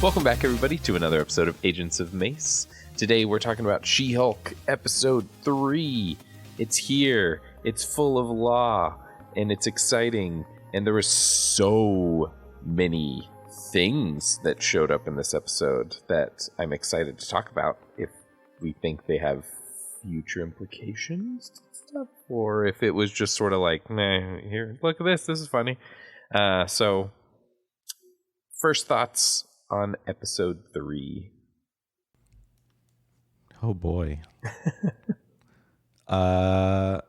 Welcome back, everybody, to another episode of Agents of MACE. Today, we're talking about She-Hulk Episode 3. It's here, it's full of law, and it's exciting, and there were so many things that showed up in this episode that I'm excited to talk about if we think they have future implications and stuff, or if it was just sort of like, nah, here, look at this is funny. So, first thoughts on episode 3. Oh boy. My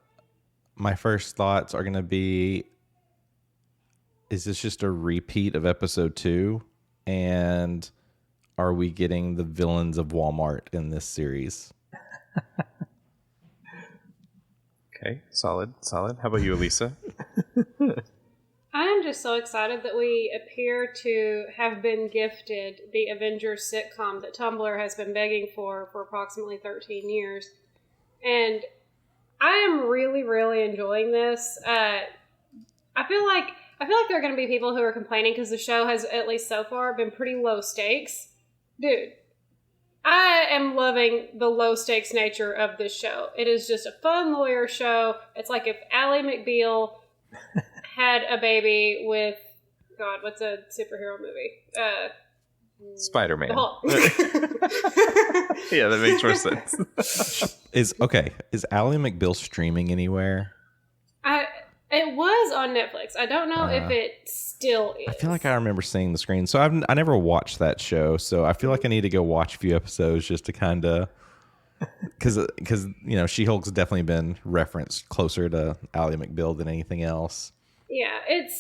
first thoughts are going to be, is this just a repeat of episode 2? And are we getting the villains of Walmart in this series? Okay, solid. How about you, Elisa? I'm just so excited that we appear to have been gifted the Avengers sitcom that Tumblr has been begging for approximately 13 years. And I am really, really enjoying this. I feel like there are going to be people who are complaining because the show has, at least so far, been pretty low stakes. Dude, I am loving the low stakes nature of this show. It is just a fun lawyer show. It's like if Ally McBeal had a baby with, God, what's a superhero movie? Spider-Man. The Yeah, that makes more sense. Is Ally McBeal streaming anywhere? It was on Netflix. I don't know if it still is. I feel like I remember seeing the screen. So I never watched that show. So I feel like I need to go watch a few episodes just to kind of, because She-Hulk's definitely been referenced closer to Ally McBeal than anything else. Yeah, it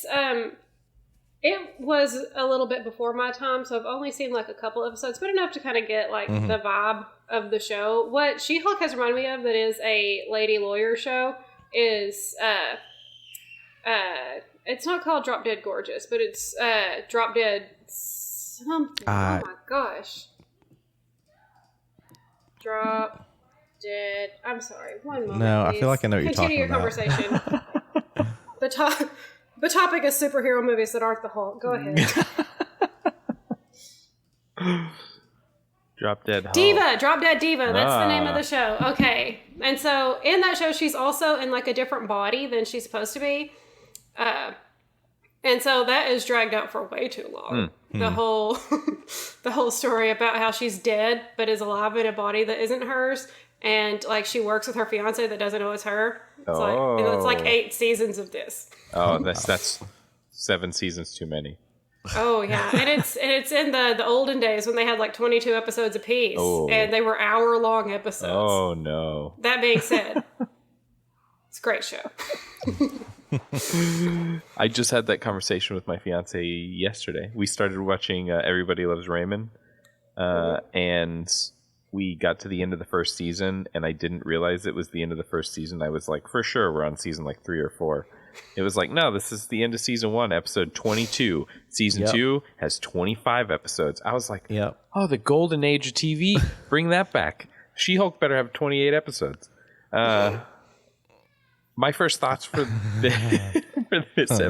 was a little bit before my time, so I've only seen like a couple episodes, but enough to kind of get like the vibe of the show. What She-Hulk has reminded me of that is a lady lawyer show is it's not called Drop Dead Gorgeous, but it's Drop Dead something. Oh my gosh. Drop Dead. I'm sorry. One moment. No, please. I feel like I know what you're talking about. Continue your conversation. The topic is superhero movies that aren't the Hulk. Go ahead. Drop Dead Hulk. Drop Dead Diva. That's the name of the show. Okay. And so in that show, she's also in like a different body than she's supposed to be. And so that is dragged out for way too long. The whole story about how she's dead, but is alive in a body that isn't hers. And like she works with her fiance that doesn't know it's her. It's like 8 seasons of this. Oh, that's 7 seasons too many. Oh yeah, and it's in the olden days when they had like 22 episodes apiece, and they were hour-long episodes. Oh no. That being said, it's a great show. I just had that conversation with my fiance yesterday. We started watching Everybody Loves Raymond, and we got to the end of the first season, and I didn't realize it was the end of the first season. I was like, for sure, we're on season like 3 or 4. It was like, no, this is the end of season 1, episode 22. Season 2 has 25 episodes. I was like, oh, the golden age of TV. Bring that back. She-Hulk better have 28 episodes. My first thoughts for this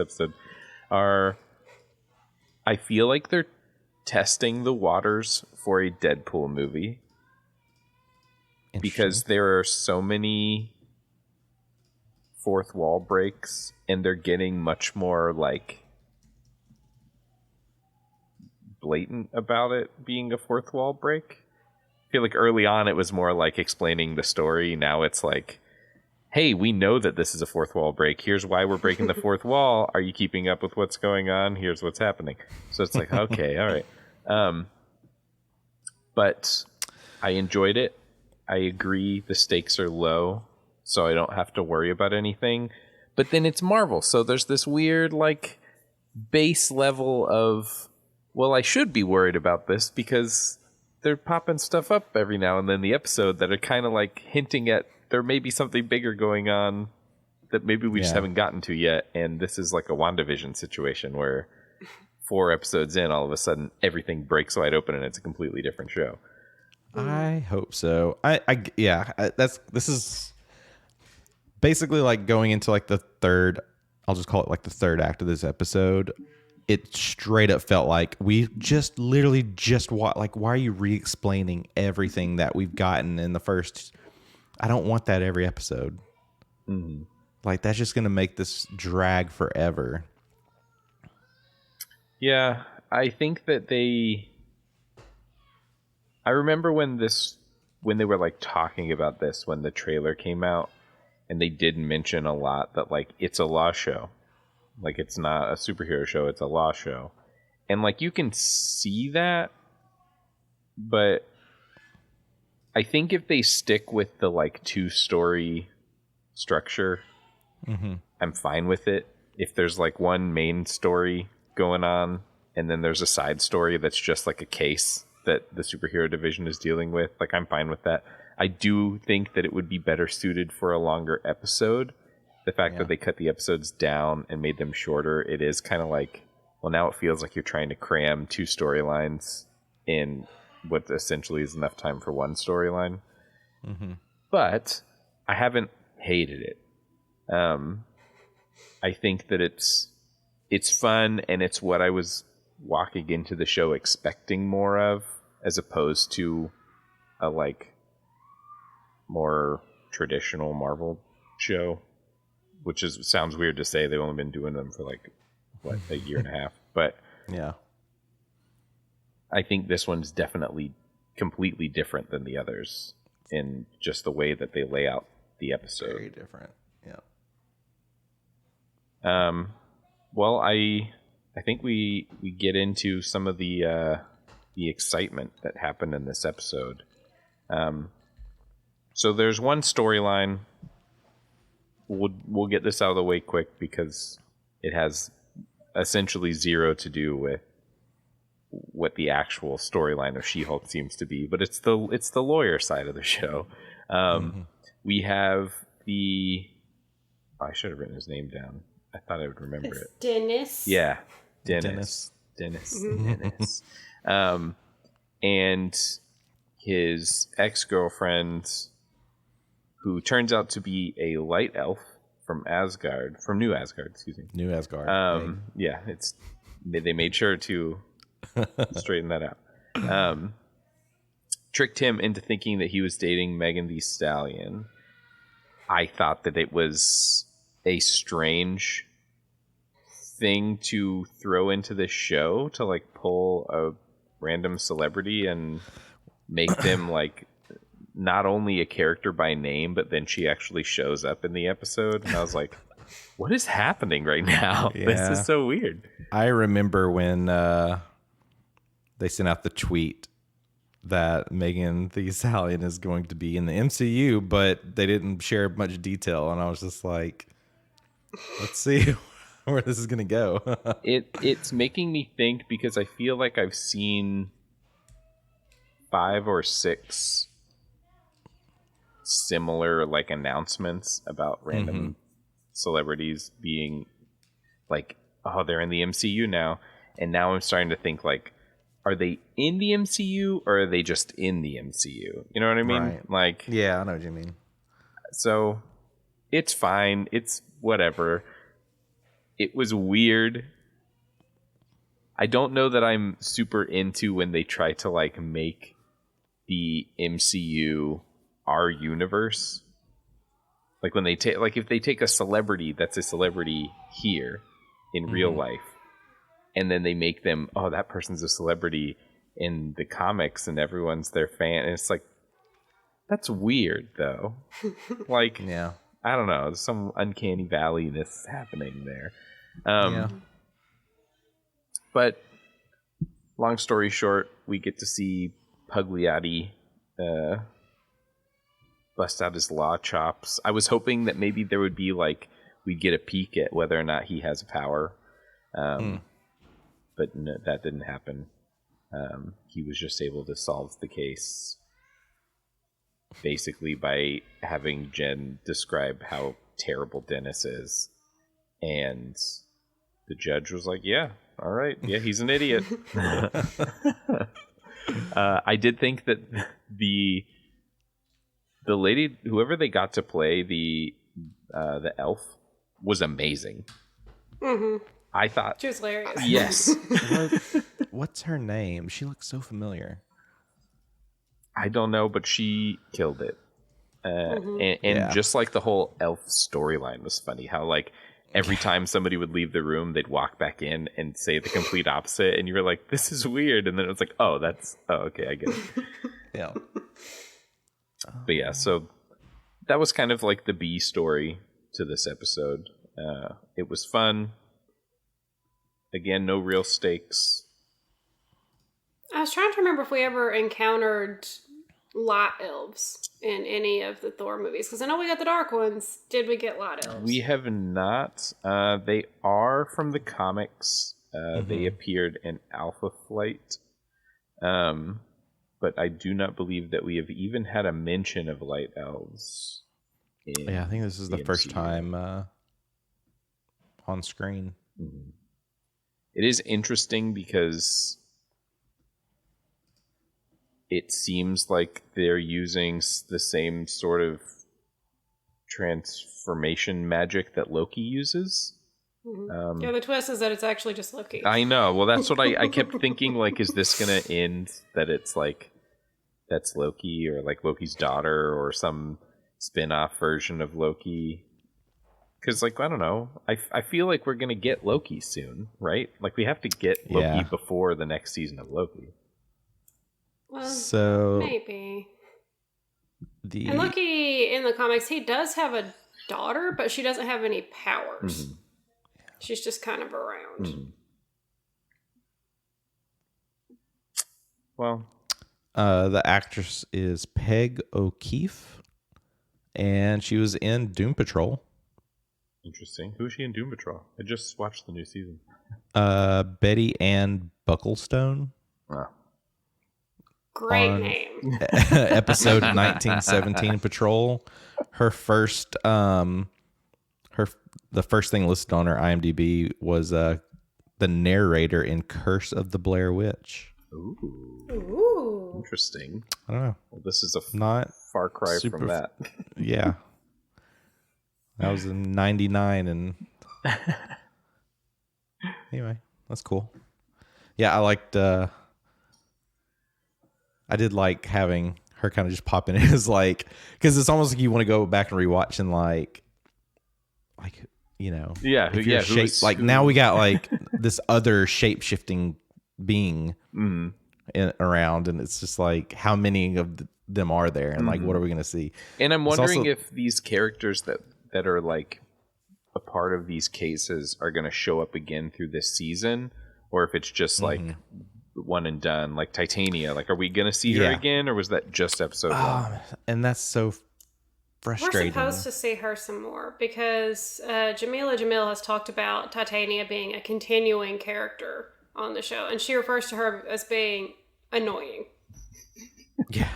episode are, I feel like they're testing the waters for a Deadpool movie because there are so many fourth wall breaks and they're getting much more like blatant about it being a fourth wall break. I feel like early on it was more like explaining the story. Now it's like, hey, we know that this is a fourth wall break. Here's why we're breaking the fourth wall. Are you keeping up with what's going on? Here's what's happening. So it's like, okay, all right. But I enjoyed it. I agree the stakes are low, so I don't have to worry about anything. But then it's Marvel, so there's this weird like base level of, well, I should be worried about this because they're popping stuff up every now and then in the episode that are kind of like hinting at there may be something bigger going on that maybe we just haven't gotten to yet. And this is like a WandaVision situation where 4 episodes in, all of a sudden everything breaks wide open and it's a completely different show. I hope so. This is basically like going into like the third, I'll just call it like the third act of this episode. it straight up felt like we just literally just like, why are you re-explaining everything that we've gotten in the first? I don't want that every episode. Mm-hmm. Like, that's just going to make this drag forever. Yeah, I think that I remember when they were like talking about this when the trailer came out, and they did mention a lot that like it's a law show. Like, it's not a superhero show, it's a law show. And like, you can see that, but I think if they stick with the like 2-story structure, I'm fine with it. If there's like one main story going on and then there's a side story that's just like a case that the superhero division is dealing with, like, I'm fine with that. I do think that it would be better suited for a longer episode. The fact that they cut the episodes down and made them shorter, it is kind of like, well, now it feels like you're trying to cram 2 storylines in what essentially is enough time for one storyline. But I haven't hated it. I think that it's fun, and it's what I was walking into the show expecting more of, as opposed to a like more traditional Marvel show, which sounds weird to say. They've only been doing them for like a year and a half, but yeah, I think this one's definitely completely different than the others in just the way that they lay out the episode. very different. Yeah. Well, I think we get into some of the excitement that happened in this episode. So there's one storyline. We'll get this out of the way quick because it has essentially zero to do with what the actual storyline of She-Hulk seems to be, but it's the lawyer side of the show. We have I should have written his name down. I thought I would remember it. Dennis. Yeah, Dennis. And his ex-girlfriend, who turns out to be a light elf from New Asgard, excuse me. New Asgard. Yeah, they made sure to straighten that out. Tricked him into thinking that he was dating Megan Thee Stallion. I thought that it was a strange thing to throw into this show, to like pull a random celebrity and make them like not only a character by name, but then she actually shows up in the episode, and I was like, what is happening right now? Yeah. This is so weird. I remember when they sent out the tweet that Megan Thee Stallion is going to be in the MCU, but they didn't share much detail, and I was just like, let's see where this is going to go. It's making me think, because I feel like I've seen 5 or 6 similar like announcements about random celebrities being like, oh, they're in the MCU now. And now I'm starting to think, like, are they in the MCU or are they just in the MCU? You know what I mean? Right. Like, Yeah, I know what you mean. so it's fine. It's whatever. It was weird. I don't know that I'm super into when they try to like make the MCU our universe. Like when they take, like if they take a celebrity that's a celebrity here in real life, and then they make them, oh, that person's a celebrity in the comics and everyone's their fan. And it's like, that's weird though. Like, Yeah. I don't know, there's some uncanny valley-ness happening there. Yeah. But long story short, we get to see Pugliotti bust out his law chops. I was hoping that maybe there would be like, we'd get a peek at whether or not he has power. But no, that didn't happen. He was just able to solve the case basically by having Jen describe how terrible Dennis is. And the judge was like, yeah, all right. Yeah, he's an idiot. I did think that the lady, whoever they got to play the elf, was amazing. I thought, She was hilarious. yes. What's her name? She looks so familiar. I don't know, but she killed it. And just like the whole elf storyline was funny, how like every time somebody would leave the room, they'd walk back in and say the complete opposite, and you were like, this is weird, and then it was like, oh, okay, I get it. Yeah. But yeah, so that was kind of like the B story to this episode. It was fun. Again, no real stakes. I was trying to remember if we ever encountered light elves in any of the Thor movies, because I know we got the dark ones. Did we get light elves? We have not. They are from the comics. They appeared in Alpha Flight. But I do not believe that we have even had a mention of light elves. I think this is the first time on screen. Mm-hmm. It is interesting because it seems like they're using the same sort of transformation magic that Loki uses. Mm-hmm. The twist is that it's actually just Loki. I know. Well, that's what I kept thinking. Like, is this going to end that it's like that's Loki or like Loki's daughter or some spin-off version of Loki? Because, like, I don't know. I feel like we're going to get Loki soon, right? Like, we have to get Loki before the next season of Loki. Well, so maybe. And Loki, in the comics, he does have a daughter, but she doesn't have any powers. Mm-hmm. She's just kind of around. Mm-hmm. Well, the actress is Peg O'Keefe, and she was in Doom Patrol. Interesting. Who is she in Doom Patrol? I just watched the new season. Betty Ann Bucklestone. Wow. Great name. Episode 1917 Patrol. Her first, the first thing listed on her IMDb was the narrator in Curse of the Blair Witch. Ooh. Interesting. I don't know. Well, this is a not far cry from that. Yeah. That was in 99 and anyway, that's cool. Yeah, I liked I did like having her kind of just pop in as like, because it's almost like you want to go back and rewatch and like you know, now we got like this other shape shifting being around, and it's just like how many of them are there, and like what are we gonna see? And I'm wondering if these characters that are like a part of these cases are going to show up again through this season, or if it's just like one and done, like Titania. Like, are we going to see her again, or was that just episode 1? And that's so frustrating. We're supposed to see her some more because Jamila Jamil has talked about Titania being a continuing character on the show, and she refers to her as being annoying. Yeah.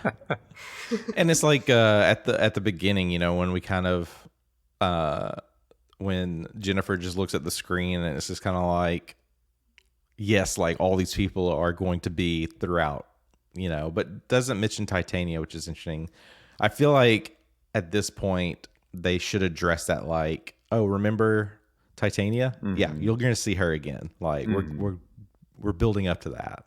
And it's like at the beginning, you know, when we kind of when Jennifer just looks at the screen and it's just kind of like, yes, like all these people are going to be throughout, you know, but doesn't mention Titania, which is interesting. I feel like at this point they should address that, like, oh, remember Titania? Mm-hmm. Yeah, you're going to see her again. Like we're building up to that.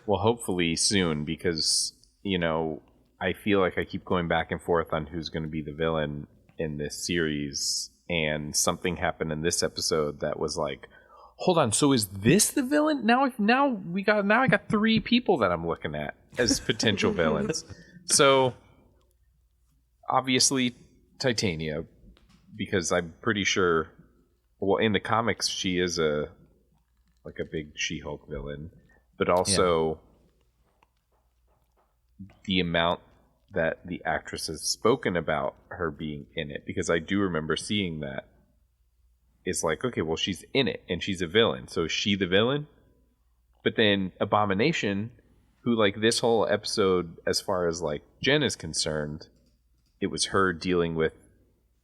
Well, hopefully soon, because, you know, I feel like I keep going back and forth on who's going to be the villain in this series, and something happened in this episode that was like, hold on, so is this the villain? Now I got 3 people that I'm looking at as potential villains. So obviously Titania, because I'm pretty sure, well, in the comics she is a big She-Hulk villain, but also the amount that the actress has spoken about her being in it, because I do remember seeing that. It's like, okay, well, she's in it and she's a villain, so is she the villain? But then Abomination, who, like, this whole episode, as far as like Jen is concerned, it was her dealing with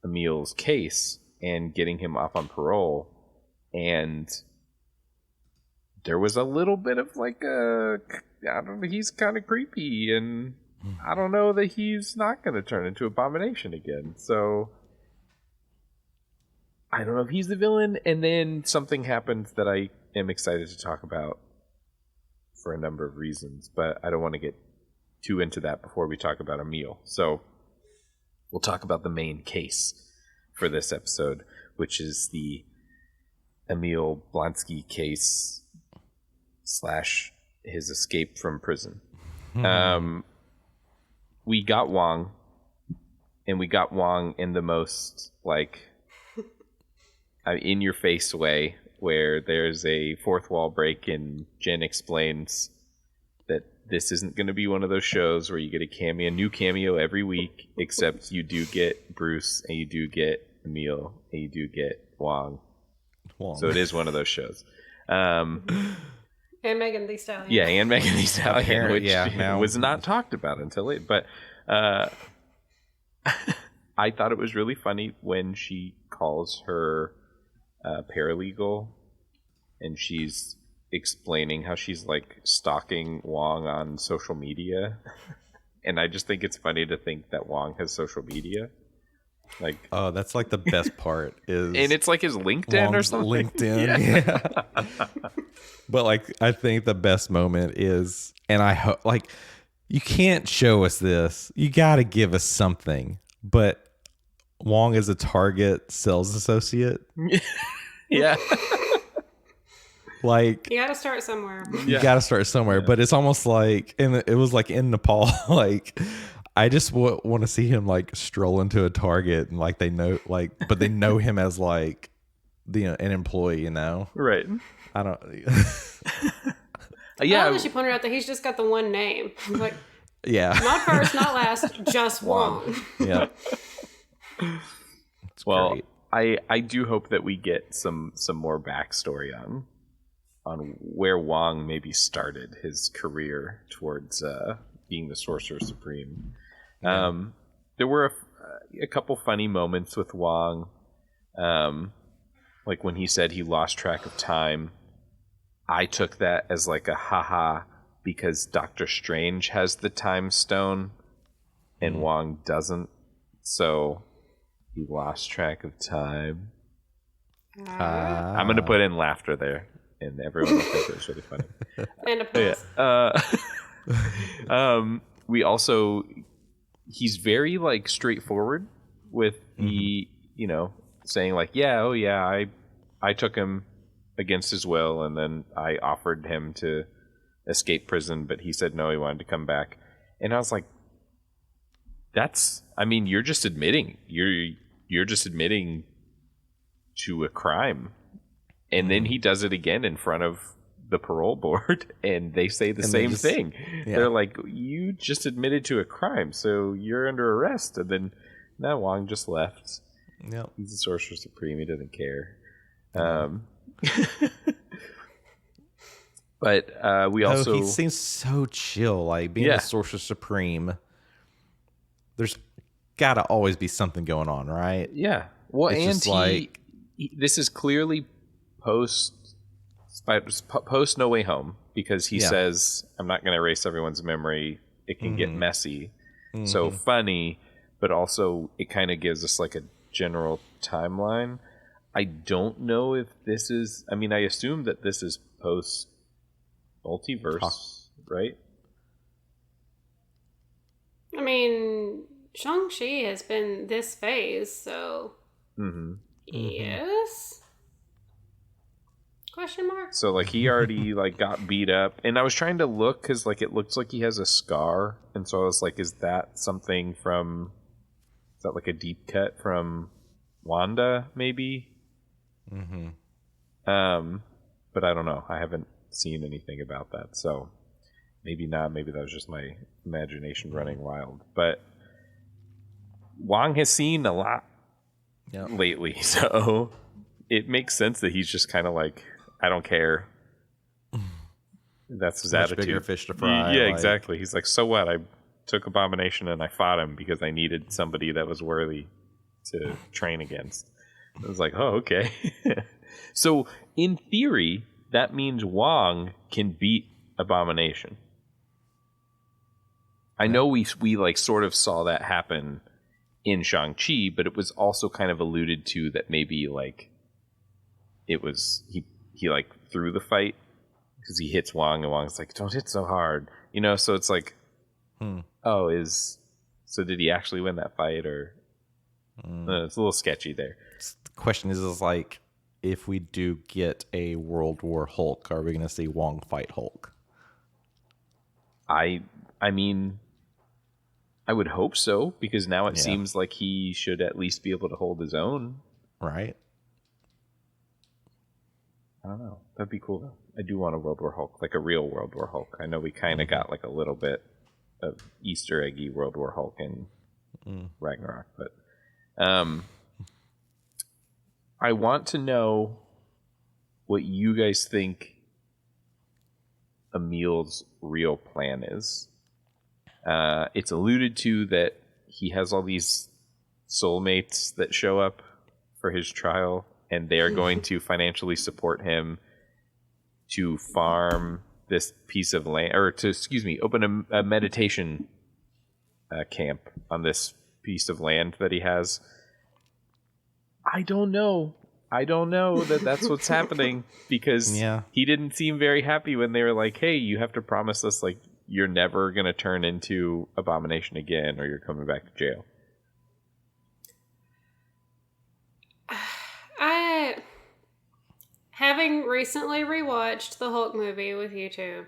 Emil's case and getting him off on parole, and there was a little bit of like I don't know, he's kind of creepy, and I don't know that he's not going to turn into Abomination again. So I don't know if he's the villain. And then something happens that I am excited to talk about for a number of reasons, but I don't want to get too into that before we talk about Emil. So we'll talk about the main case for this episode, which is the Emil Blonsky case / his escape from prison. We got Wong, and we got Wong in the most in your face way, where there's a fourth wall break and Jen explains that this isn't going to be one of those shows where you get a new cameo every week, except you do get Bruce and you do get Emil and you do get Wong. So it is one of those shows. And Megan Thee Stallion. Yeah, and Megan Thee Stallion, which now was not talked about until late. But I thought it was really funny when she calls her paralegal and she's explaining how she's stalking Wong on social media. And I just think it's funny to think that Wong has social media. Oh, that's the best part is, and it's his LinkedIn Wong's or something. LinkedIn, yeah. But I think the best moment is, and I hope you can't show us this. You got to give us something. But Wong is a Target sales associate. Yeah. You got to start somewhere. You got to start somewhere. Yeah. But it's almost and it was in Nepal. I just want to see him stroll into a Target and they know but they know him as an employee, Right. I don't. Yeah. I love that she pointed out that he's just got the one name. Yeah. Not first, not last, just Wong. Yeah. Well, great. I do hope that we get some more backstory on where Wong maybe started his career towards being the Sorcerer Supreme. There were a couple funny moments with Wong, when he said he lost track of time. I took that as a haha because Doctor Strange has the time stone and Wong doesn't, so he lost track of time. I'm gonna put in laughter there, and everyone will think it was really funny. And applause. Yeah. We also, he's very straightforward with the saying I took him against his will, and then I offered him to escape prison, but he said no, he wanted to come back. And I was like, you're just admitting to a crime. And then he does it again in front of the parole board, and they say the same thing. Yeah. They're like, you just admitted to a crime, so you're under arrest. And then now Wong just left. Yep. He's the Sorcerer Supreme. He doesn't care. But we also... he seems so chill. Being the Sorcerer Supreme, there's got to always be something going on, right? Yeah. Well, it's and this is clearly post No Way Home, because he says, I'm not going to erase everyone's memory. It can get messy. So funny, but also it kind of gives us a general timeline. I don't know if this is... I assume that this is post multiverse, right? Shang-Chi has been this phase, so... Yes? Question mark? So, he already, got beat up. And I was trying to look, because, it looks like he has a scar. And so I was like, is that something from... Is that, a deep cut from Wanda, maybe? But I don't know. I haven't seen anything about that. So, maybe not. Maybe that was just my imagination running wild. But Wong has seen a lot lately. So, it makes sense that he's just kind of I don't care. That's his attitude. Bigger fish to fry. Yeah, exactly. He's like, so what? I took Abomination and I fought him because I needed somebody that was worthy to train against. I was like, oh, okay. So, in theory, that means Wong can beat Abomination. I know we sort of saw that happen in Shang-Chi, but it was also kind of alluded to that maybe he like threw the fight because he hits Wong and Wong's like, don't hit so hard, so it's like, so did he actually win that fight, or it's a little sketchy there. The question is like, if we do get a World War Hulk, are we going to see Wong fight Hulk? I mean, I would hope so, because now it seems like he should at least be able to hold his own. Right. I don't know. That'd be cool, though. I do want a World War Hulk, like a real World War Hulk. I know we kind of got like a little bit of Easter eggy World War Hulk in Ragnarok, but I want to know what you guys think Emil's real plan is. It's alluded to that he has all these soulmates that show up for his trial, and they are going to financially support him to farm this piece of land, or to, open a meditation camp on this piece of land that he has. I don't know that that's what's happening, because he didn't seem very happy when they were like, hey, you have to promise us like you're never going to turn into Abomination again, or you're coming back to jail. Having recently rewatched the Hulk movie with you two,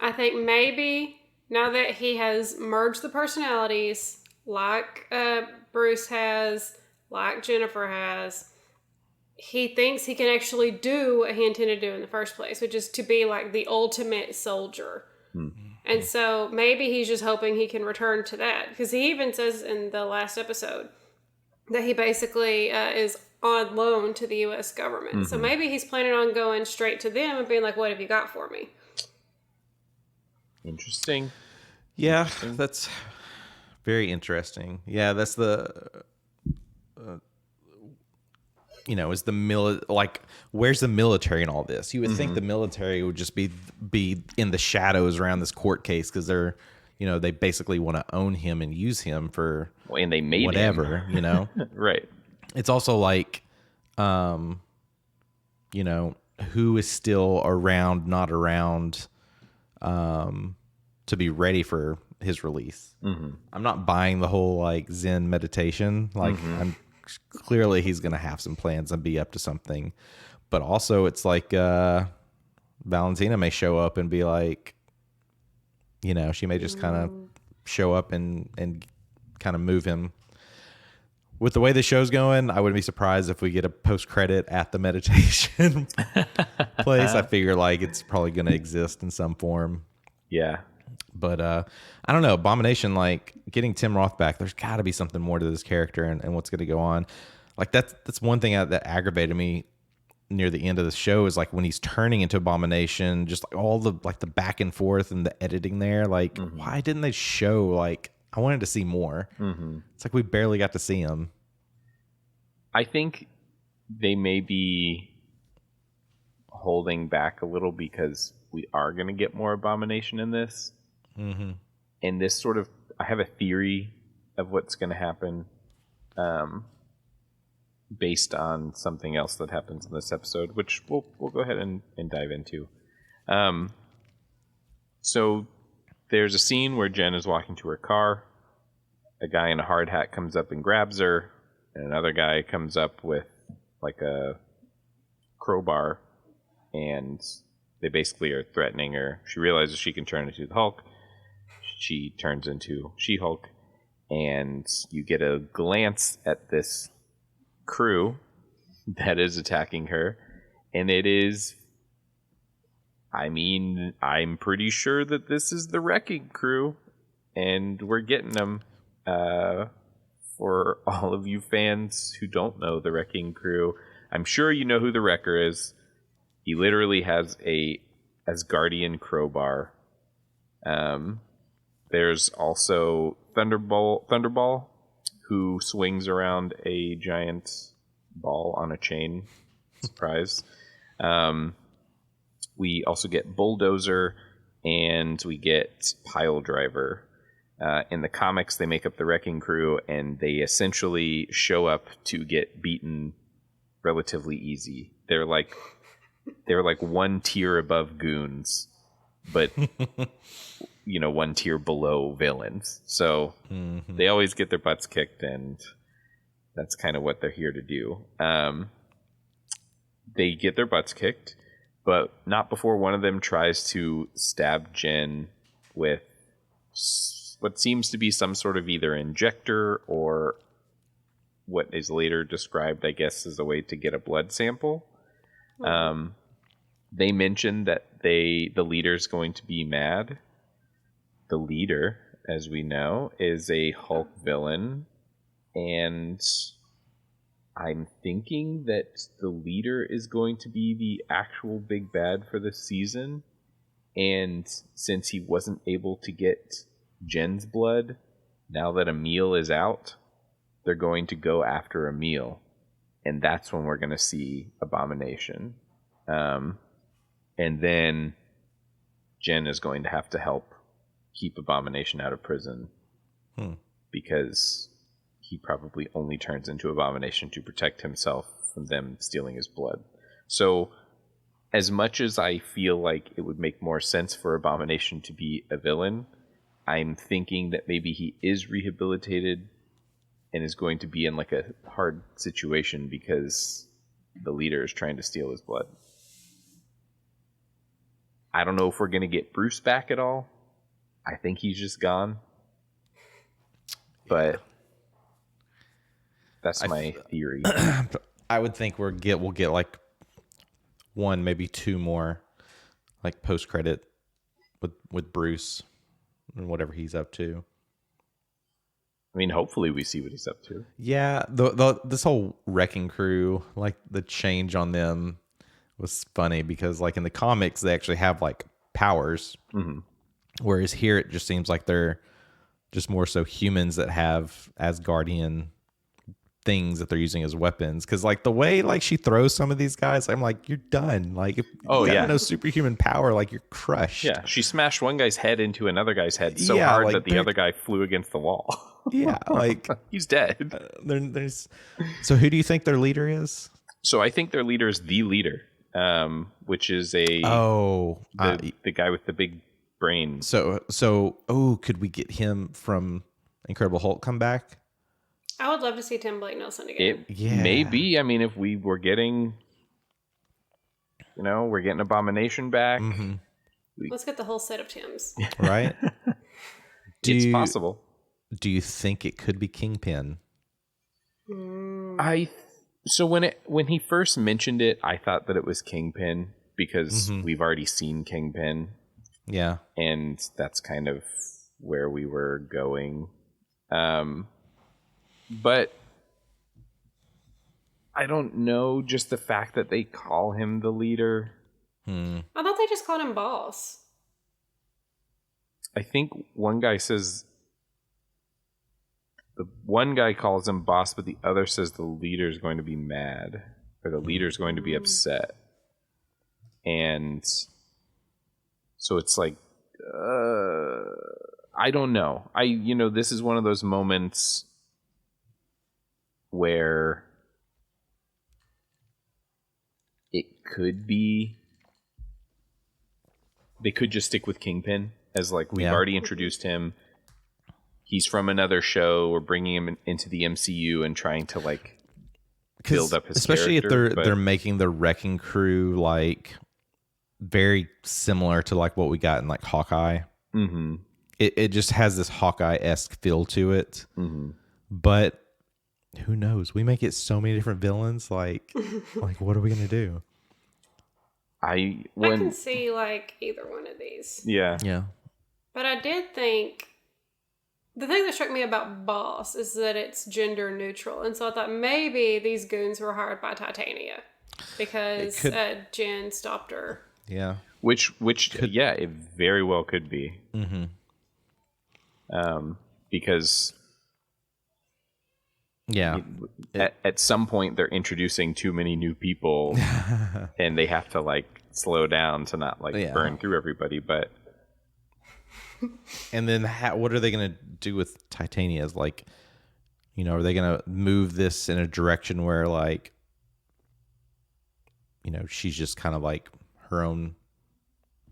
I think maybe now that he has merged the personalities like Bruce has, like Jennifer has, he thinks he can actually do what he intended to do in the first place, which is to be like the ultimate soldier. And so maybe he's just hoping he can return to that, because he even says in the last episode that he basically is on loan to the U.S. government. So maybe he's planning on going straight to them and being like, what have you got for me? Interesting. Yeah, that's very interesting. Yeah, that's the... is the like, where's the military in all this? You would think the military would just be in the shadows around this court case, because they're, they basically want to own him and use him for and they made whatever, him. Right. It's also like, who is still around, not around, to be ready for his release. I'm not buying the whole like Zen meditation. Like I'm clearly he's going to have some plans and be up to something, but also it's like Valentina may show up and be like, she may just kind of show up and kind of move him. With the way the show's going, I wouldn't be surprised if we get a post-credit at the meditation place. I figure like it's probably going to exist in some form. Yeah. But I don't know. Abomination, like getting Tim Roth back, there's got to be something more to this character and what's going to go on. Like that's one thing that aggravated me near the end of the show, is like when he's turning into Abomination, just like all the like the back and forth and the editing there. Like, why didn't they show like? I wanted to see more. It's like we barely got to see him. I think they may be holding back a little because we are going to get more Abomination in this. And this sort of, I have a theory of what's going to happen based on something else that happens in this episode, which we'll go ahead and dive into. So there's a scene where Jen is walking to her car. A guy in a hard hat comes up and grabs her, and another guy comes up with like a crowbar, and they basically are threatening her. She realizes she can turn into the Hulk. She turns into She-Hulk, and you get a glance at this crew that is attacking her, and it is, I mean, I'm pretty sure that this is the Wrecking Crew, and we're getting them. For all of you fans who don't know the Wrecking Crew, I'm sure you know who the Wrecker is. He literally has a Asgardian crowbar. There's also Thunderball, who swings around a giant ball on a chain. Surprise. We also get Bulldozer, and we get Pile Driver. In the comics, they make up the Wrecking Crew, and they essentially show up to get beaten relatively easy. they're like one tier above goons, but one tier below villains. So they always get their butts kicked, and that's kind of what they're here to do. They get their butts kicked, but not before one of them tries to stab Jen with what seems to be some sort of either injector or what is later described, I guess, as a way to get a blood sample. They mentioned that the leader's going to be mad. The leader, as we know, is a Hulk villain, and I'm thinking that the leader is going to be the actual big bad for this season. And since he wasn't able to get Jen's blood, now that Emil is out, they're going to go after Emil. And that's when we're going to see Abomination. And then Jen is going to have to help keep Abomination out of prison. Because he probably only turns into Abomination to protect himself from them stealing his blood. So, as much as I feel like it would make more sense for Abomination to be a villain, I'm thinking that maybe he is rehabilitated and is going to be in like a hard situation because the leader is trying to steal his blood. I don't know if we're going to get Bruce back at all. I think he's just gone. But that's my theory. I would think we'll get like one, maybe two more, like post credit with Bruce and whatever he's up to. I mean, hopefully we see what he's up to. Yeah, this whole Wrecking Crew, like the change on them was funny because like in the comics they actually have like powers, whereas here it just seems like they're just more so humans that have Asgardian things that they're using as weapons. Because like the way like she throws some of these guys, I'm like, you're done. Like if you got no superhuman power, like you're crushed. Yeah, she smashed one guy's head into another guy's head so hard like, that the other guy flew against the wall. Yeah, like he's dead. So who do you think their leader is? So I think their leader is the leader, which is the guy with the big brain. So could we get him from Incredible Hulk come back? I would love to see Tim Blake Nelson again. Maybe. I mean, if we were getting, we're getting Abomination back. Let's get the whole set of Tims. Right? It's possible. Do you think it could be Kingpin? So when he first mentioned it, I thought that it was Kingpin because we've already seen Kingpin. Yeah. And that's kind of where we were going. But I don't know, just the fact that they call him the leader. I thought they just called him boss. I think one guy says... The one guy calls him boss, but the other says the leader is going to be mad. Or the leader is going to be upset. And so it's like... I don't know. This is one of those moments where it could be they could just stick with Kingpin as like we've already introduced him. He's from another show. We're bringing him into the MCU and trying to like build up his especially character, if they're making the Wrecking Crew like very similar to like what we got in like Hawkeye. It just has this Hawkeye-esque feel to it. But who knows? We may get so many different villains. Like what are we gonna do? I can see like either one of these. Yeah. But I did think the thing that struck me about Boss is that it's gender neutral, and so I thought maybe these goons were hired by Titania because Jen stopped her. Yeah. Which it very well could be. Because at some point they're introducing too many new people and they have to like slow down to not like burn through everybody. But and then what are they going to do with Titania's? Like, are they going to move this in a direction where like she's just kind of like her own.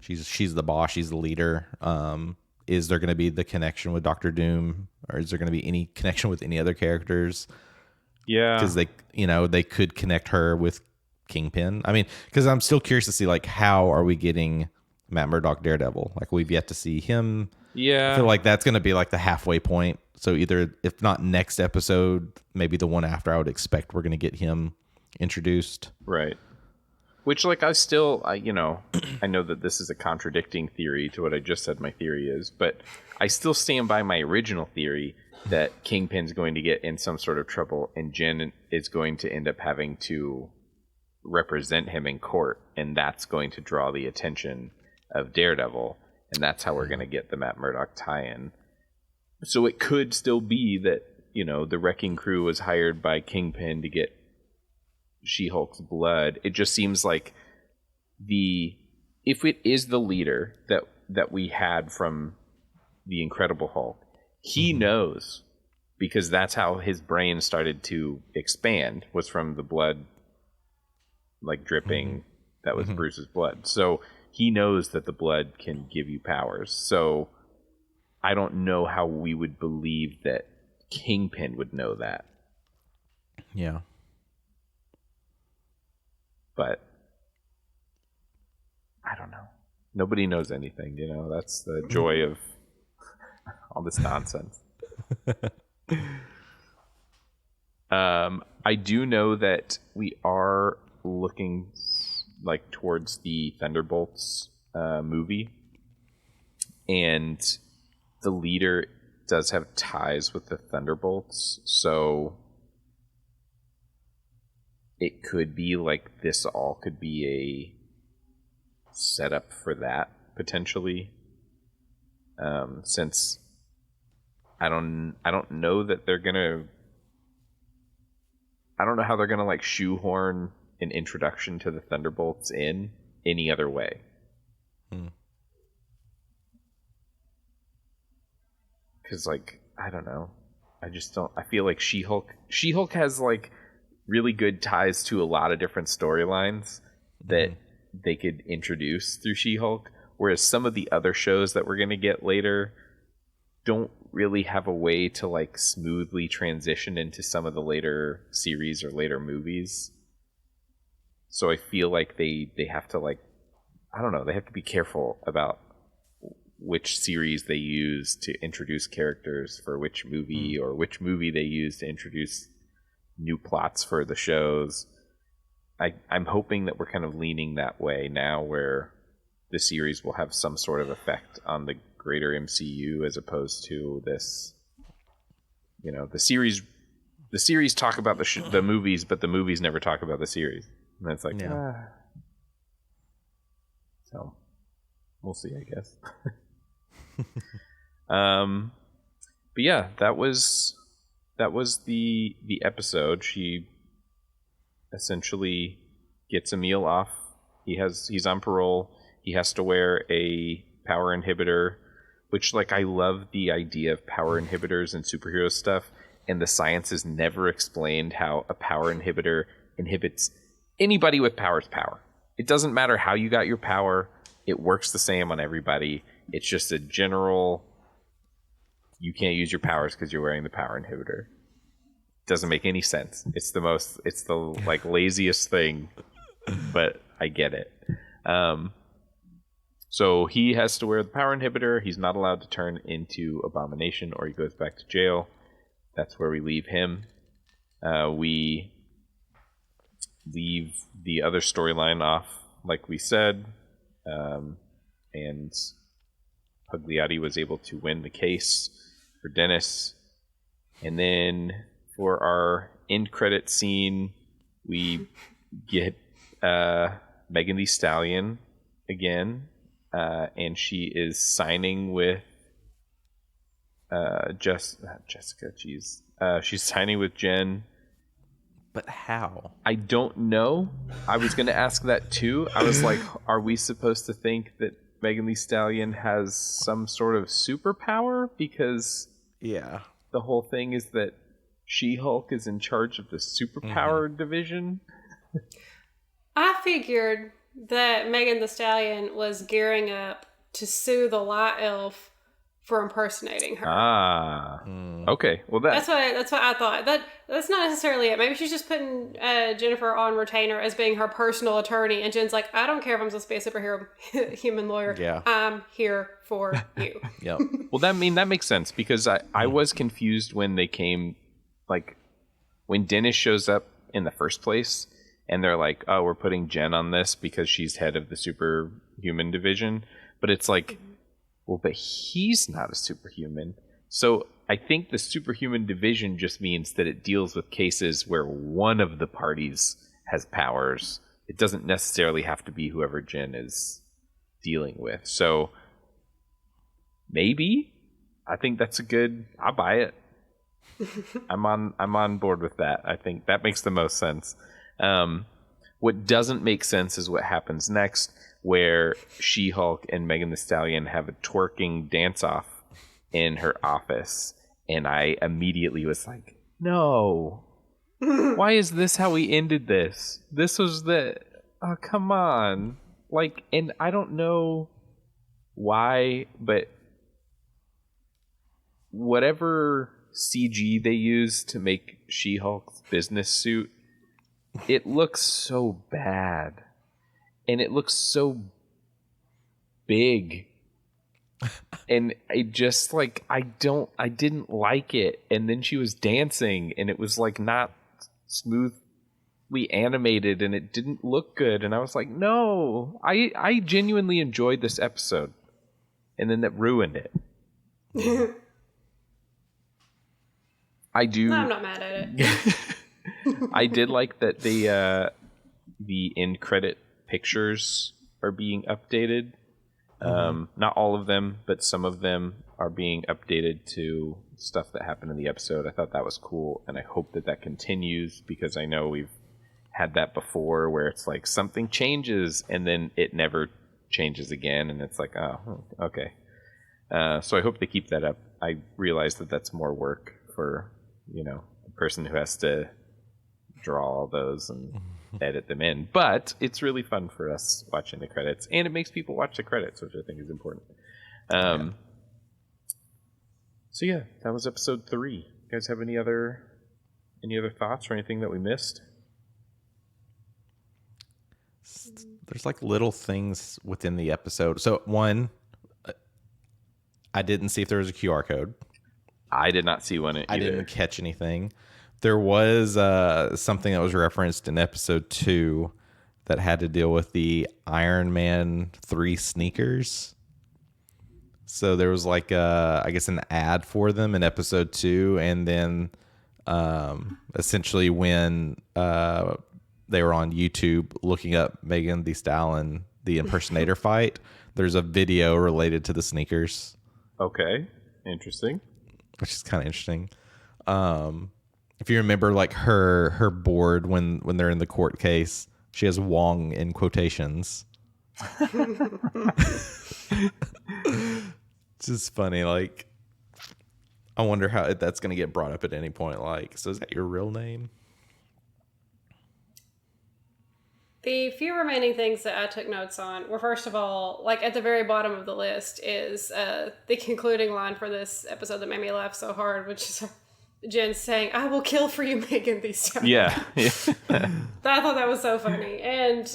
She's the boss. She's the leader. Is there going to be the connection with Doctor Doom, or is there going to be any connection with any other characters? Yeah, because they could connect her with Kingpin. I mean, because I'm still curious to see like how are we getting Matt Murdock Daredevil? Like we've yet to see him. Yeah, I feel like that's going to be like the halfway point. So either if not next episode, maybe the one after, I would expect we're going to get him introduced. Right. Which, like, I know that this is a contradicting theory to what I just said my theory is, but I still stand by my original theory that Kingpin's going to get in some sort of trouble and Jen is going to end up having to represent him in court, and that's going to draw the attention of Daredevil, and that's how we're going to get the Matt Murdock tie-in. So it could still be that, the Wrecking Crew was hired by Kingpin to get She-Hulk's blood. It just seems like if it is the leader that we had from the Incredible Hulk, he knows, because that's how his brain started to expand, was from the blood like dripping that was Bruce's blood. So he knows that the blood can give you powers. So I don't know how we would believe that Kingpin would know that. Yeah. But I don't know. Nobody knows anything, That's the joy of all this nonsense. I do know that we are looking like towards the Thunderbolts movie, and the leader does have ties with the Thunderbolts, so it could be like this all could be a setup for that potentially. Since I don't know that they're gonna. I don't know how they're gonna like shoehorn an introduction to the Thunderbolts in any other way. Because I don't know. I just don't. I feel like She-Hulk has like really good ties to a lot of different storylines that they could introduce through She-Hulk, whereas some of the other shows that we're going to get later don't really have a way to like smoothly transition into some of the later series or later movies. So I feel like they have to like, I don't know, they have to be careful about which series they use to introduce characters for which movie, or which movie they use to introduce new plots for the shows. I'm hoping that we're kind of leaning that way now, where the series will have some sort of effect on the greater MCU, as opposed to this, the series talk about the movies, but the movies never talk about the series. And it's like, so we'll see, I guess. But yeah, that was the episode. She essentially gets Emil off. He's on parole. He has to wear a power inhibitor, which, like, I love the idea of power inhibitors and superhero stuff, and the science is never explained how a power inhibitor inhibits anybody with power. It doesn't matter how you got your power. It works the same on everybody. It's just a general, you can't use your powers because you're wearing the power inhibitor. Doesn't make any sense. It's the like laziest thing, but I get it. So he has to wear the power inhibitor. He's not allowed to turn into Abomination, or he goes back to jail. That's where we leave him. We leave the other storyline off, like we said, and Pugliotti was able to win the case for Dennis. And then for our end credit scene, we get Megan Thee Stallion again, and she is signing with Jessica. She's signing with Jen. But how? I don't know. I was going to ask that too. I was like, are we supposed to think that Megan Thee Stallion has some sort of superpower? Because yeah, the whole thing is that She-Hulk is in charge of the superpower division. I figured that Megan Thee Stallion was gearing up to sue the Light Elf for impersonating her. Okay. Well, that's what I thought. That's not necessarily it. Maybe she's just putting Jennifer on retainer as being her personal attorney, and Jen's like, I don't care if I'm supposed to be a superhero human lawyer. Yeah. I'm here for you. Yep. Well, that makes sense, because I was confused when they came, like, when Dennis shows up in the first place, and they're like, oh, we're putting Jen on this because she's head of the superhuman division. But it's like, well, but he's not a superhuman. So I think the superhuman division just means that it deals with cases where one of the parties has powers. It doesn't necessarily have to be whoever Jen is dealing with. So maybe I think that's I'll buy it. I'm on board with that. I think that makes the most sense. What doesn't make sense is what happens next, where She-Hulk and Megan Thee Stallion have a twerking dance-off in her office. And I immediately was like, no. Why is this how we ended this? This was oh, come on. Like, and I don't know why, but whatever CG they use to make She-Hulk's business suit, it looks so bad. And it looks so big. And I just, like, I didn't like it. And then she was dancing, and it was, like, not smoothly animated, and it didn't look good. And I was like, no, I genuinely enjoyed this episode. And then that ruined it. I do. No, I'm not mad at it. I did like that the end credit pictures are being updated. Not all of them, but some of them are being updated to stuff that happened in the episode. I thought that was cool, and I hope that continues, because I know we've had that before where it's like something changes and then it never changes again, and it's like, oh, okay. So I hope they keep that up. I realize that that's more work for, the person who has to draw all those and edit them in, but it's really fun for us watching the credits, and it makes people watch the credits, which I think is important. So yeah, that was episode 3. You guys have any other thoughts or anything that we missed? There's like little things within the episode. So one, I didn't see if there was a QR code. I did not see one either. I didn't catch anything. There was something that was referenced in episode 2 that had to deal with the Iron Man 3 sneakers. So there was like I guess an ad for them in episode 2, and then essentially when they were on YouTube looking up Megan Thee Stallion, the impersonator fight, there's a video related to the sneakers. Okay, interesting. Which is kind of interesting. If you remember, like her board when they're in the court case, she has Wong in quotations. It's just funny. Like, I wonder how that's going to get brought up at any point. Like, so is that your real name? The few remaining things that I took notes on were, first of all, like at the very bottom of the list is the concluding line for this episode that made me laugh so hard, which is Jen saying, "I will kill for you, Megan Thee Stallion." Yeah. I thought that was so funny. And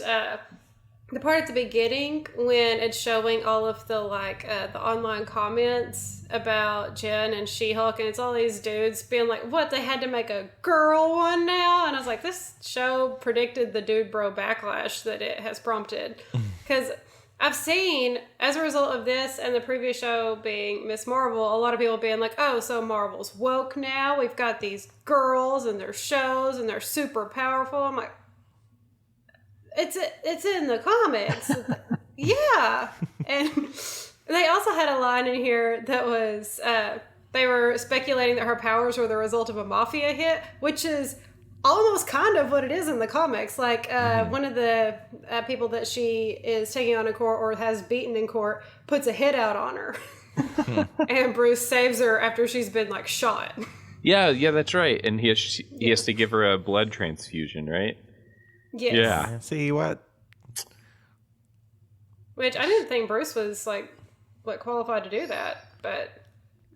the part at the beginning when it's showing all of the the online comments about Jen and She-Hulk, and it's all these dudes being like, what, they had to make a girl one now? And I was like, this show predicted the dude bro backlash that it has prompted. Because I've seen, as a result of this and the previous show being Miss Marvel, a lot of people being like, oh, so Marvel's woke now. We've got these girls and their shows and they're super powerful. I'm like, it's in the comics. Yeah. And they also had a line in here that was, they were speculating that her powers were the result of a mafia hit, which is almost kind of what it is in the comics. Like, one of the people that she is taking on in court or has beaten in court puts a hit out on her. And Bruce saves her after she's been, shot. Yeah, that's right. And he has to give her a blood transfusion, right? Yes. Yeah. See what? Which I didn't think Bruce was qualified to do that, but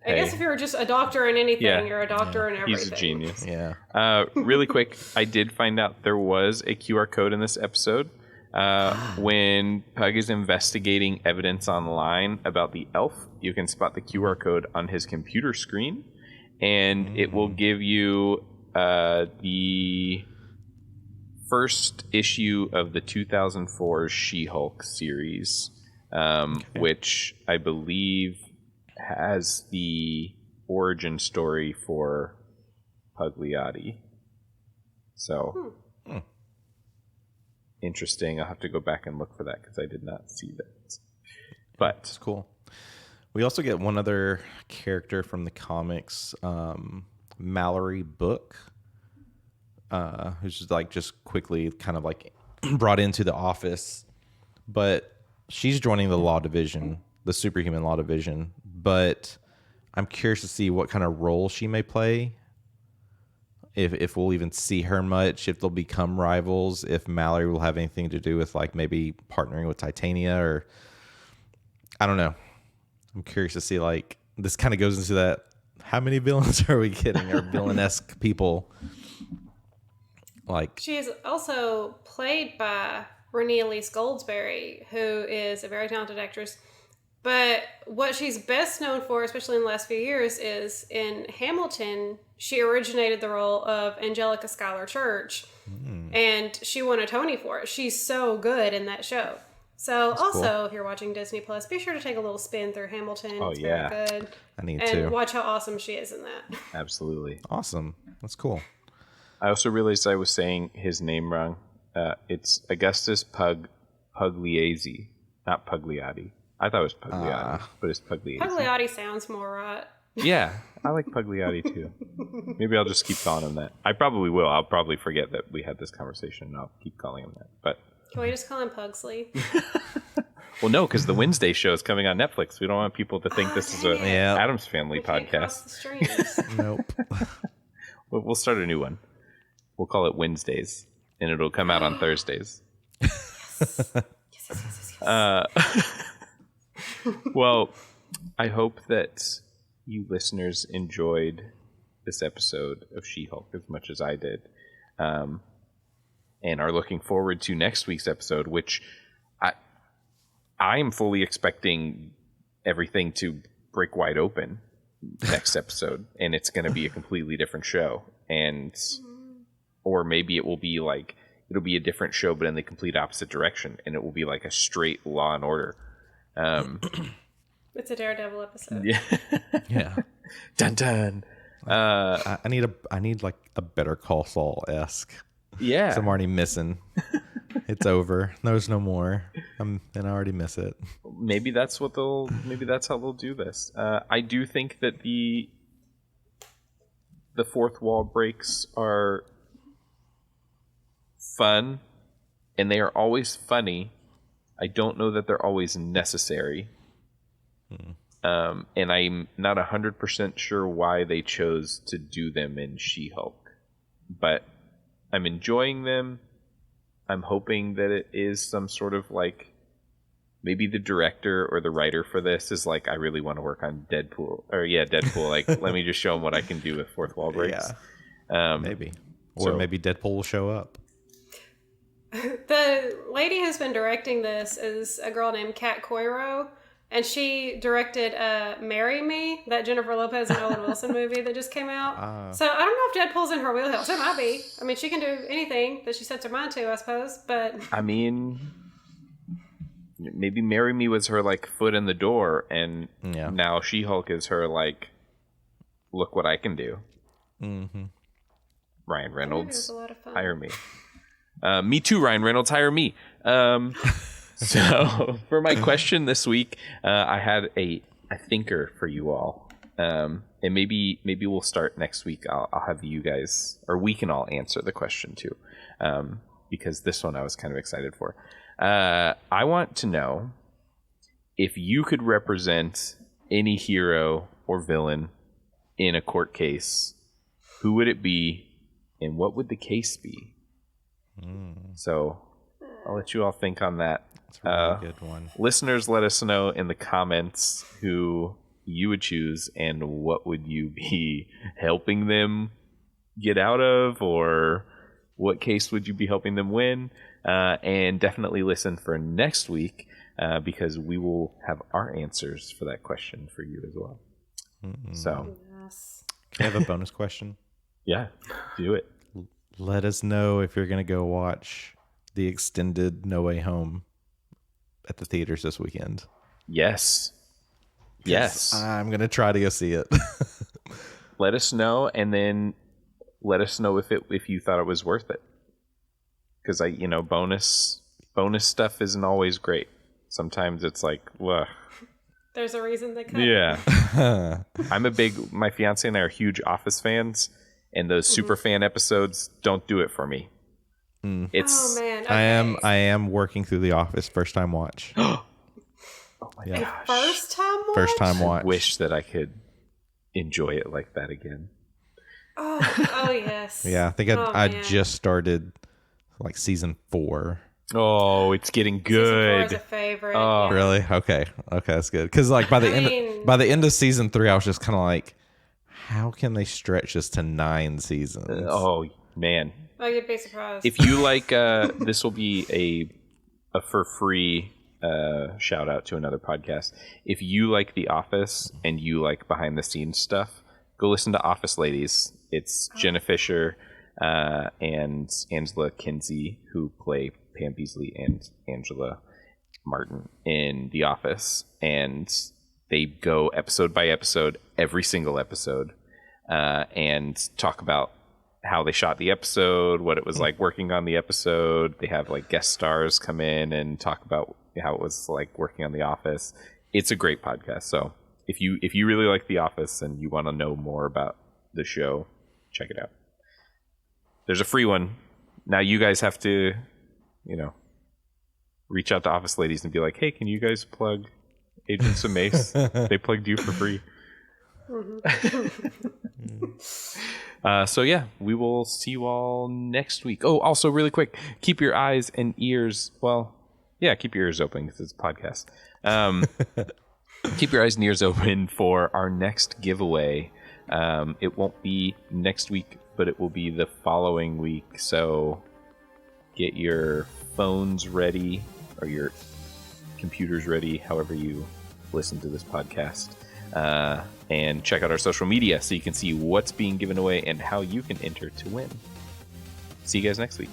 I guess if you're just a doctor in anything, you're a doctor in everything. He's a genius. Yeah. Really quick, I did find out there was a QR code in this episode. When Pug is investigating evidence online about the elf, you can spot the QR code on his computer screen, and it will give you the first issue of the 2004 She-Hulk series, which I believe has the origin story for Pugliotti. So interesting. I'll have to go back and look for that because I did not see that. But it's cool. We also get one other character from the comics, Mallory Book, who's just quickly kind of brought into the office, but she's joining the law division, the superhuman law division. But I'm curious to see what kind of role she may play. If we'll even see her much, if they'll become rivals, if Mallory will have anything to do with maybe partnering with Titania, or I don't know. I'm curious to see this kind of goes into that. How many villains are we getting, or villain-esque people? She is also played by Renee Elise Goldsberry, who is a very talented actress. But what she's best known for, especially in the last few years, is in Hamilton, she originated the role of Angelica Schuyler Church, and she won a Tony for it. She's so good in that show. So that's also, cool. If you're watching Disney Plus, be sure to take a little spin through Hamilton. Oh, it's very good. I need to. And watch how awesome she is in that. Absolutely. Awesome. That's cool. I also realized I was saying his name wrong. It's Augustus Pugliese, not Pugliotti. I thought it was Pugliotti, but it's Pugliese. Pugliotti sounds more right. Yeah, I like Pugliotti too. Maybe I'll just keep calling him that. I probably will. I'll probably forget that we had this conversation, and I'll keep calling him that. But can we just call him Pugsley? Well, no, because the Wednesday show is coming on Netflix. We don't want people to think this is a Addams Family podcast. Nope. We'll start a new one. We'll call it Wednesdays, and it'll come out on Thursdays. Yes. Well, I hope that you listeners enjoyed this episode of She-Hulk as much as I did, and are looking forward to next week's episode, which I'm fully expecting everything to break wide open next episode, and it's going to be a completely different show, or maybe it will be it'll be a different show, but in the complete opposite direction, and it will be like a straight Law and Order. It's a Daredevil episode. Yeah. Dun dun. I need a Better Call Saul-esque. Yeah. So I'm already missing. It's over. There's no more. And I already miss it. Maybe that's how they'll do this. I do think that the fourth wall breaks are fun, and they are always funny. I don't know that they're always necessary. And I'm not 100% sure why they chose to do them in She-Hulk. But I'm enjoying them. I'm hoping that it is some sort of maybe the director or the writer for this is I really want to work on Deadpool. Deadpool. Let me just show them what I can do with fourth wall breaks. Yeah. Maybe. Or maybe Deadpool will show up. The lady who's been directing this is a girl named Kat Coiro, and she directed Marry Me, that Jennifer Lopez and Owen Wilson movie that just came out. So I don't know if Deadpool's in her wheelhouse. It might be. I mean, she can do anything that she sets her mind to, I suppose. But I mean, maybe Marry Me was her foot in the door, and now She-Hulk is her look what I can do. Mm-hmm. Ryan Reynolds, a lot of fun. Hire me. Me too, Ryan Reynolds, hire me. So for my question this week, I had a thinker for you all, and maybe we'll start next week. I'll have you guys, or we can all answer the question too, because this one I was kind of excited for. I want to know if you could represent any hero or villain in a court case, who would it be, and what would the case be? So I'll let you all think on that. That's a really good one. Listeners, let us know in the comments who you would choose and what would you be helping them get out of, or what case would you be helping them win. And definitely listen for next week, because we will have our answers for that question for you as well. So Yes. Can I have a bonus question? yeah, do it. Let us know if you're going to go watch the extended No Way Home at the theaters this weekend. Yes. Yes. I'm going to try to go see it. Let us know, and then let us know if you thought it was worth it. Because bonus stuff isn't always great. Sometimes it's like, well, There's a reason they cut. yeah. My fiance and I are huge Office fans, and those super fan episodes don't do it for me. It's Oh man. Okay. I am working through The Office first time watch. oh my gosh. First time watch? First time watch. Wish that I could enjoy it like that again. Oh yes. Yeah, I think I man. just started like season 4. Oh, it's getting Season 4 is good. a favorite. Oh. yeah. Really? Okay, that's good. Because like by the end of season 3, I was just kind of like, how can they stretch this to 9 seasons? Oh man. Oh, you'd be surprised. If you like, this will be a for free shout out to another podcast. If you like The Office and you like behind the scenes stuff, go listen to Office Ladies. It's Jenna Fisher and Angela Kinsey, who play Pam Beasley and Angela Martin in The Office, and they go episode by episode, every single episode, and talk about how they shot the episode, what it was like working on the episode. They have like guest stars come in and talk about how it was like working on The Office. It's a great podcast. So if you really like The Office and you want to know more about the show, check it out. There's a free one. Now you guys have to, reach out to Office Ladies and be like, hey, can you guys plug Agents of MACE? They plugged you for free. So yeah, we will see you all next week. Oh, also really quick, keep your eyes and ears. Well, yeah, keep your ears open because it's a podcast. Keep your eyes and ears open for our next giveaway. It won't be next week, but it will be the following week. So get your phones ready or your computers ready, however you listen to this podcast. And check out our social media so you can see what's being given away and how you can enter to win. See you guys next week.